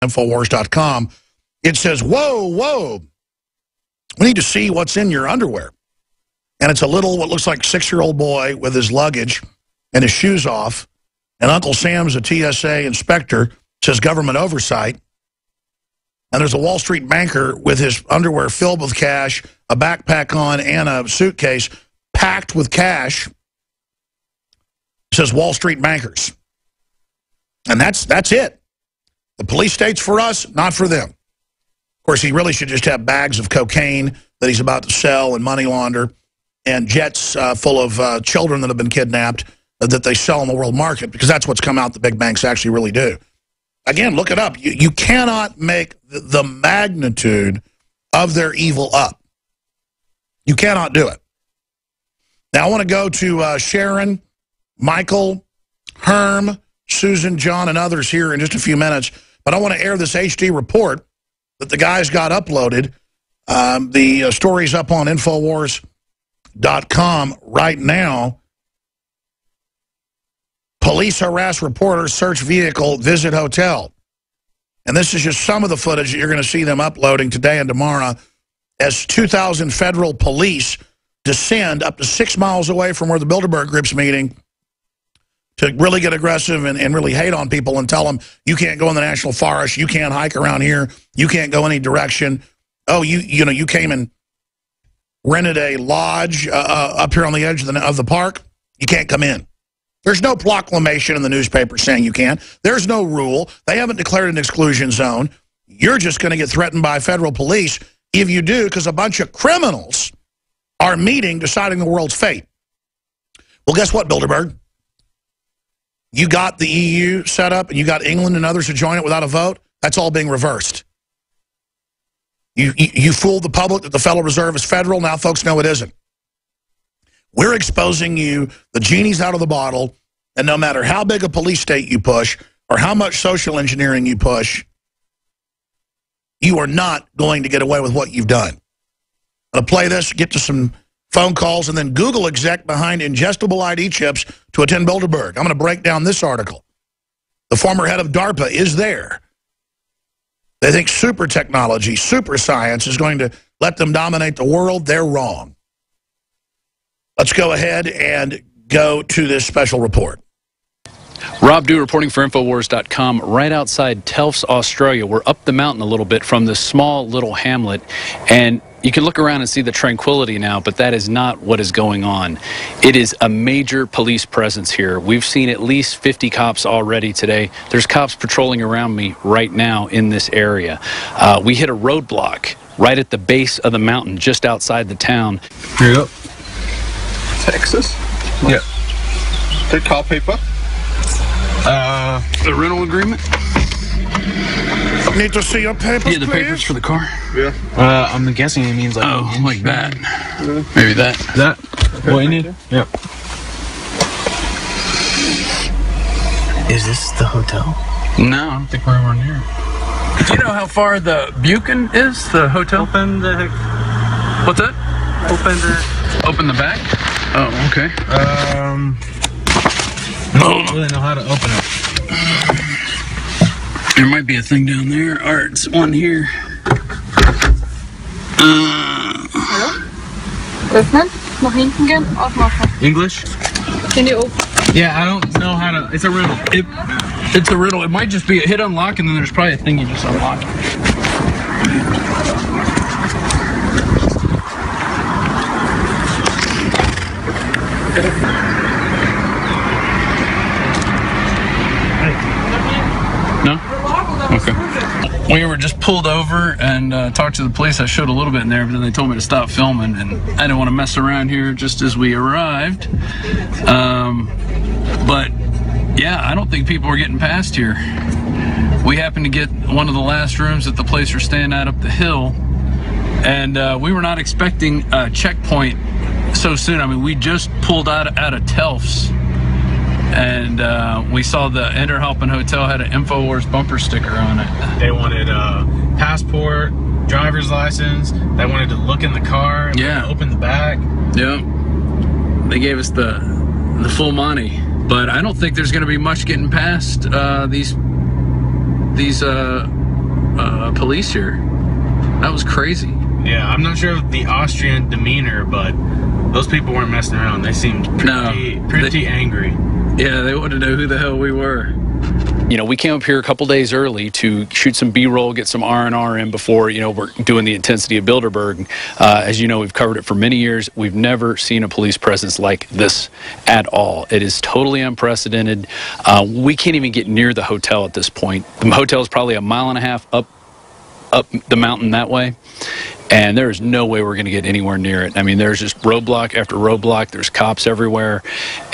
Infowars.com. It says, whoa, whoa, we need to see what's in your underwear. And it's a little, what looks like 6-year-old boy with his luggage and his shoes off. And Uncle Sam's a TSA inspector, says government oversight. And there's a Wall Street banker with his underwear filled with cash, a backpack on, and a suitcase packed with cash. It says Wall Street bankers. And that's it. The police state's for us, not for them. Of course, he really should just have bags of cocaine that he's about to sell and money launder, and jets full of children that have been kidnapped that they sell on the world market, because that's what's come out the big banks actually really do. Again, look it up. You cannot make the magnitude of their evil up. You cannot do it. Now, I want to go to Sharon, Michael, Herm, Susan, John, and others here in just a few minutes. But I want to air this HD report that the guys got uploaded. The story's up on Infowars.com right now. Police harass reporter, search vehicle, visit hotel. And this is just some of the footage that you're going to see them uploading today and tomorrow as 2,000 federal police descend up to 6 miles away from where the Bilderberg Group's meeting to really get aggressive and really hate on people and tell them, you can't go in the national forest, you can't hike around here, you can't go any direction. Oh, you came and rented a lodge up here on the edge of the park, you can't come in. There's no proclamation in the newspaper saying you can. There's no rule. They haven't declared an exclusion zone. You're just going to get threatened by federal police if you do, because a bunch of criminals are meeting, deciding the world's fate. Well, guess what, Bilderberg? You got the EU set up, and you got England and others to join it without a vote. That's all being reversed. You fooled the public that the Federal Reserve is federal. Now folks know it isn't. We're exposing you. The genie's out of the bottle, and no matter how big a police state you push or how much social engineering you push, you are not going to get away with what you've done. I'm going to play this, get to some phone calls, and then Google exec behind ingestible ID chips to attend Bilderberg. I'm going to break down this article. The former head of DARPA is there. They think super technology, super science is going to let them dominate the world. They're wrong. Let's go ahead and go to this special report. Rob Dew reporting for Infowars.com right outside Telfs, Australia. We're up the mountain a little bit from this small little hamlet, and you can look around and see the tranquility now, but that is not what is going on. It is a major police presence here. We've seen at least 50 cops already today. There's cops patrolling around me right now in this area. We hit a roadblock right at the base of the mountain, just outside the town. Here you go. Texas? Yeah. Take call paper. The rental agreement? Need to see your papers, Yeah, the papers for the car. Yeah. I'm guessing it means like... Oh, like that. Maybe that. That? What you need? Yep. Is this the hotel? No, I don't think we're anywhere near. Do you know how far the Buchan is, the hotel? Open the... What's that? Open the back? Oh, okay. I don't really know how to open it. There might be a thing down there. Or it's one here. Hallo? Öffnen. Nach hinten gehen. Aufmachen. English? Can you open? Yeah, I don't know how to... It's a riddle. It's a riddle. It might just be a hit unlock, and then there's probably a thing you just unlock. No? Okay. We were just pulled over and talked to the police. I showed a little bit in there, but then they told me to stop filming, and I didn't want to mess around here just as we arrived. But yeah, I don't think people are getting past here. We happened to get one of the last rooms that the place we're staying at up the hill, and we were not expecting a checkpoint so soon. I mean, we just pulled out of Telfs, and we saw the Interhalpen Hotel had an Infowars bumper sticker on it. They wanted a passport, driver's license. They wanted to look in the car. And Yeah. open the back. Yep. They gave us the full money, but I don't think there's going to be much getting past these police here. That was crazy. Yeah, I'm not sure of the Austrian demeanor, but those people weren't messing around. They seemed pretty angry. Yeah, they wanted to know who the hell we were. You know, we came up here a couple days early to shoot some B-roll, get some R&R in before, you know, we're doing the intensity of Bilderberg. As you know, we've covered it for many years. We've never seen a police presence like this at all. It is totally unprecedented. We can't even get near the hotel at this point. The hotel is probably a mile and a half up the mountain that way. And there is no way we're going to get anywhere near it. I mean, there's just roadblock after roadblock. There's cops everywhere.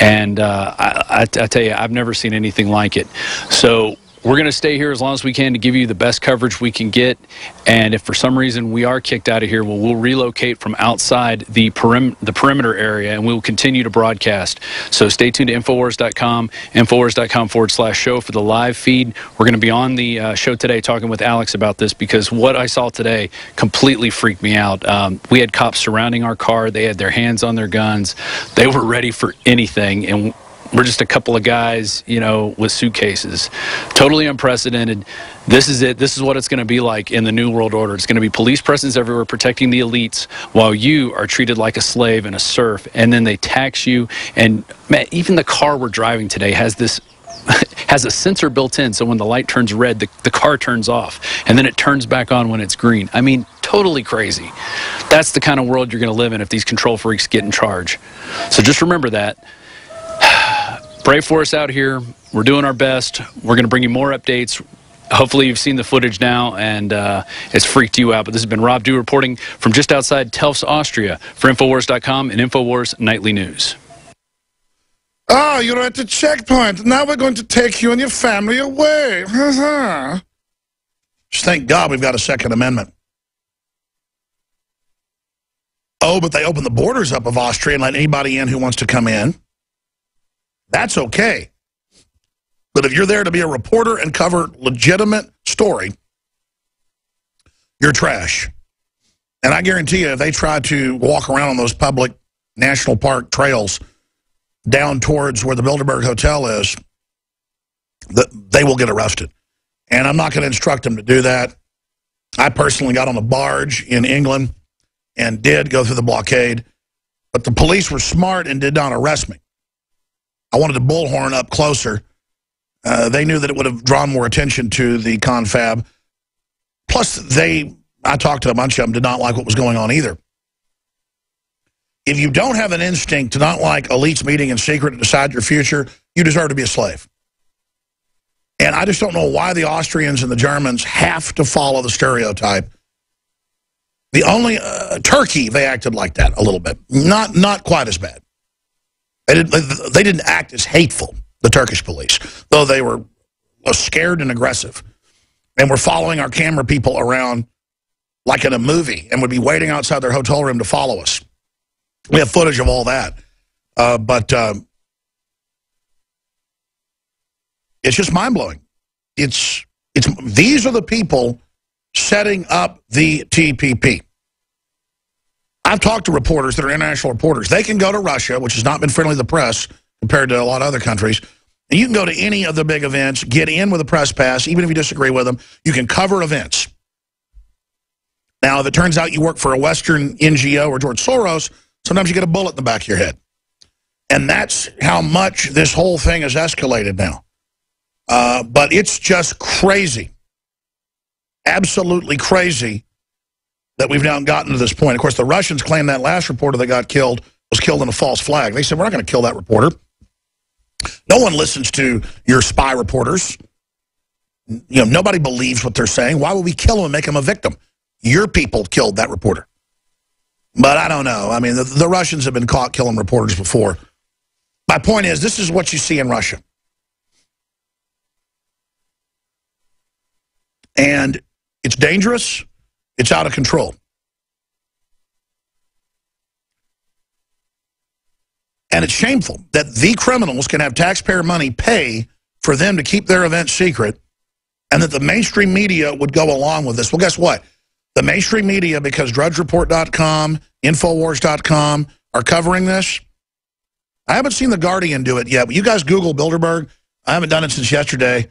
And I tell you, I've never seen anything like it. So we're going to stay here as long as we can to give you the best coverage we can get. And if for some reason we are kicked out of here, we'll relocate from outside the perimeter area, and we'll continue to broadcast. So stay tuned to Infowars.com, Infowars.com/show for the live feed. We're going to be on the show today talking with Alex about this, because what I saw today completely freaked me out. We had cops surrounding our car. They had their hands on their guns. They were ready for anything. And we're just a couple of guys, you know, with suitcases. Totally unprecedented. This is it. This is what it's going to be like in the New World Order. It's going to be police presence everywhere protecting the elites while you are treated like a slave and a serf. And then they tax you. And man, even the car we're driving today has this has a sensor built in, so when the light turns red, the car turns off, and then it turns back on when it's green. I mean, totally crazy. That's the kind of world you're going to live in if these control freaks get in charge. So just remember that. Pray for us out here. We're doing our best. We're going to bring you more updates. Hopefully you've seen the footage now and it's freaked you out. But this has been Rob Dew reporting from just outside Telfs, Austria for Infowars.com and Infowars Nightly News. Oh, you're at the checkpoint. Now we're going to take you and your family away. Just thank God we've got a Second Amendment. Oh, but they opened the borders up of Austria and let anybody in who wants to come in. That's okay. But if you're there to be a reporter and cover legitimate story, you're trash. And I guarantee you, if they try to walk around on those public national park trails down towards where the Bilderberg Hotel is, they will get arrested. And I'm not going to instruct them to do that. I personally got on a barge in England and did go through the blockade, but the police were smart and did not arrest me. I wanted to bullhorn up closer. They knew that it would have drawn more attention to the confab. Plus, I talked to a bunch of them, did not like what was going on either. If you don't have an instinct to not like elites meeting in secret to decide your future, you deserve to be a slave. And I just don't know why the Austrians and the Germans have to follow the stereotype. The only Turkey, they acted like that a little bit. Not quite as bad. They didn't act as hateful, the Turkish police, though they were scared and aggressive. And were following our camera people around like in a movie and would be waiting outside their hotel room to follow us. We have footage of all that. But it's just mind-blowing. These are the people setting up the TPP. I've talked to reporters that are international reporters. They can go to Russia, which has not been friendly to the press compared to a lot of other countries. And you can go to any of the big events, get in with a press pass, even if you disagree with them. You can cover events. Now, if it turns out you work for a Western NGO or George Soros, sometimes you get a bullet in the back of your head. And that's how much this whole thing has escalated now. But it's just crazy. Absolutely crazy that we've now gotten to this point. Of course, the Russians claim that last reporter that got killed was killed in a false flag. They said, we're not going to kill that reporter. No one listens to your spy reporters. You know, nobody believes what they're saying. Why would we kill them and make them a victim? Your people killed that reporter. But I don't know. I mean, the Russians have been caught killing reporters before. My point is, this is what you see in Russia. And it's dangerous. It's out of control. And it's shameful that the criminals can have taxpayer money pay for them to keep their events secret, and that the mainstream media would go along with this. Well, guess what? The mainstream media, because DrudgeReport.com, Infowars.com are covering this. I haven't seen The Guardian do it yet, but you guys Google Bilderberg. I haven't done it since yesterday.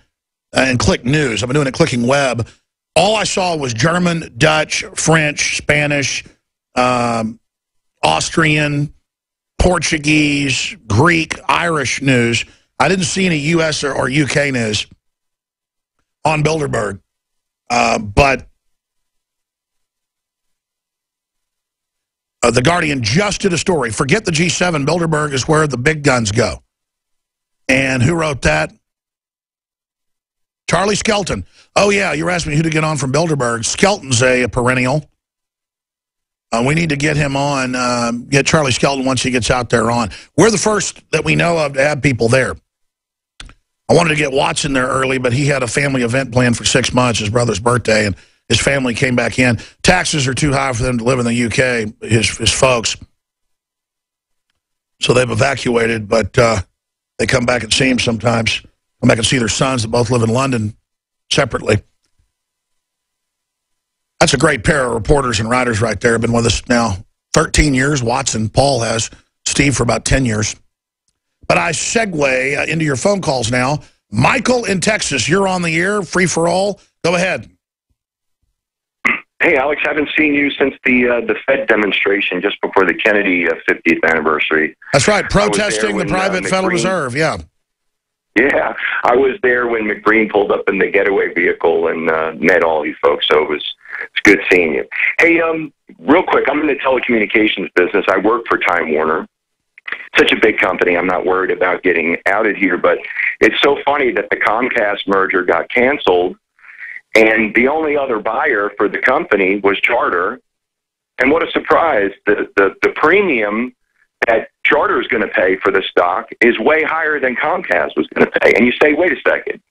And click news. I've been doing it clicking web. All I saw was German, Dutch, French, Spanish, Austrian, Portuguese, Greek, Irish news. I didn't see any U.S. or UK news on Bilderberg. But The Guardian just did a story. Forget the G7. Bilderberg is where the big guns go. And who wrote that? Charlie Skelton. Oh, yeah, you were asking me who to get on from Bilderberg. Skelton's a perennial. We need to get him on, get Charlie Skelton once he gets out there on. We're the first that we know of to have people there. I wanted to get Watson there early, but he had a family event planned for 6 months, his brother's birthday, and his family came back in. Taxes are too high for them to live in the UK, his folks. So they've evacuated, but they come back and see him sometimes. Come back and see their sons that both live in London separately. That's a great pair of reporters and writers right there. Been with us now 13 years. Watson, Paul has. Steve for about 10 years. But I segue into your phone calls now. Michael in Texas, you're on the air, free for all. Go ahead. Hey, Alex, haven't seen you since the Fed demonstration just before the Kennedy 50th anniversary. That's right, protesting the private Federal Reserve, yeah. Yeah, I was there when McBreen pulled up in the getaway vehicle and met all you folks, so it's good seeing you. Hey, real quick, I'm in the telecommunications business. I work for Time Warner. Such a big company, I'm not worried about getting outed here, but it's so funny that the Comcast merger got canceled, and the only other buyer for the company was Charter. And what a surprise, the premium that Charter is going to pay for the stock is way higher than Comcast was going to pay. And you say, wait a second,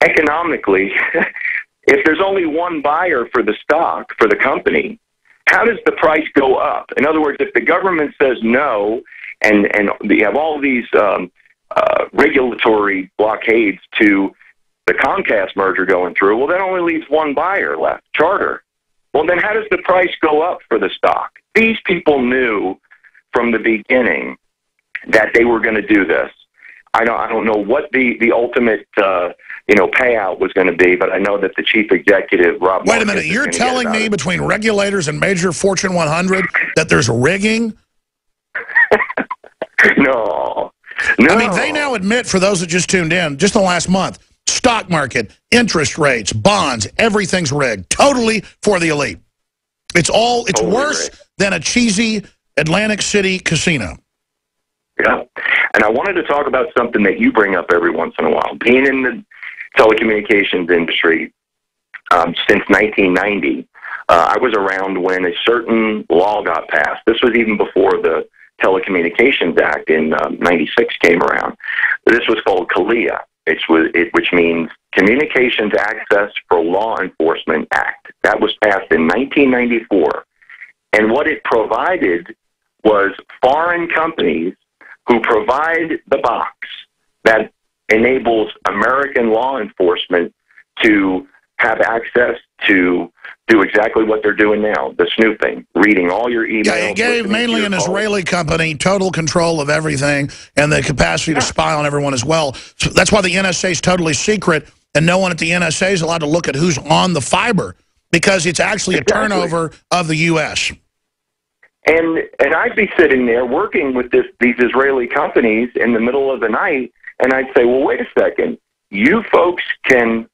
economically, if there's only one buyer for the stock, for the company, how does the price go up? In other words, if the government says no, and you have all these regulatory blockades to the Comcast merger going through, well, that only leaves one buyer left, Charter. Well, then how does the price go up for the stock? These people knew from the beginning that they were going to do this. I don't know what the ultimate payout was going to be, but I know that the chief executive, Rob. Wait a minute, you're telling me between regulators and major Fortune 100 that there's rigging? No. I mean, they now admit, for those that just tuned in, just the last month, stock market, interest rates, bonds, everything's rigged. Totally for the elite. It's totally worse than a cheesy Atlantic City casino. Yeah. And I wanted to talk about something that you bring up every once in a while. Being in the telecommunications industry since 1990, I was around when a certain law got passed. This was even before the Telecommunications Act in 96 came around. This was called CALEA, which means Communications Access for Law Enforcement Act. That was passed in 1994. And what it provided was foreign companies who provide the box that enables American law enforcement to have access to do exactly what they're doing now, the snooping, reading all your emails. Yeah, it gave mainly an Israeli company total control of everything and the capacity to spy on everyone as well. So that's why the NSA is totally secret, and no one at the NSA is allowed to look at who's on the fiber, because it's actually a turnover of the U.S. And I'd be sitting there working with these Israeli companies in the middle of the night, and I'd say, well, wait a second. You folks can,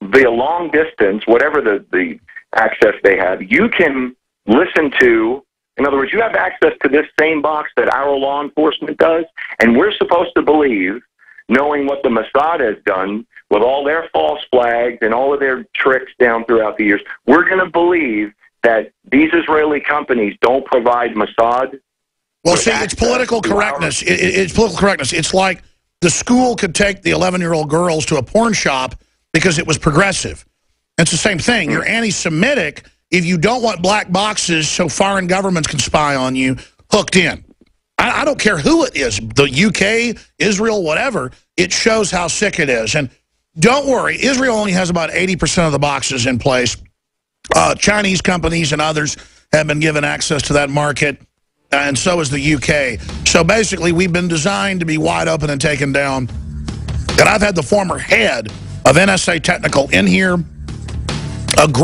via long distance, whatever the access they have, you can listen to, in other words, you have access to this same box that our law enforcement does, and we're supposed to believe, knowing what the Mossad has done with all their false flags and all of their tricks down throughout the years, we're going to believe that these Israeli companies don't provide Mossad. Well, see, it's political correctness. It's political correctness. It's like the school could take the 11-year-old girls to a porn shop because it was progressive. It's the same thing. You're anti-Semitic if you don't want black boxes so foreign governments can spy on you hooked in. I don't care who it is, the UK, Israel, whatever. It shows how sick it is. And don't worry, Israel only has about 80% of the boxes in place. Chinese companies and others have been given access to that market, and so is the UK. So basically, we've been designed to be wide open and taken down. And I've had the former head of NSA Technical in here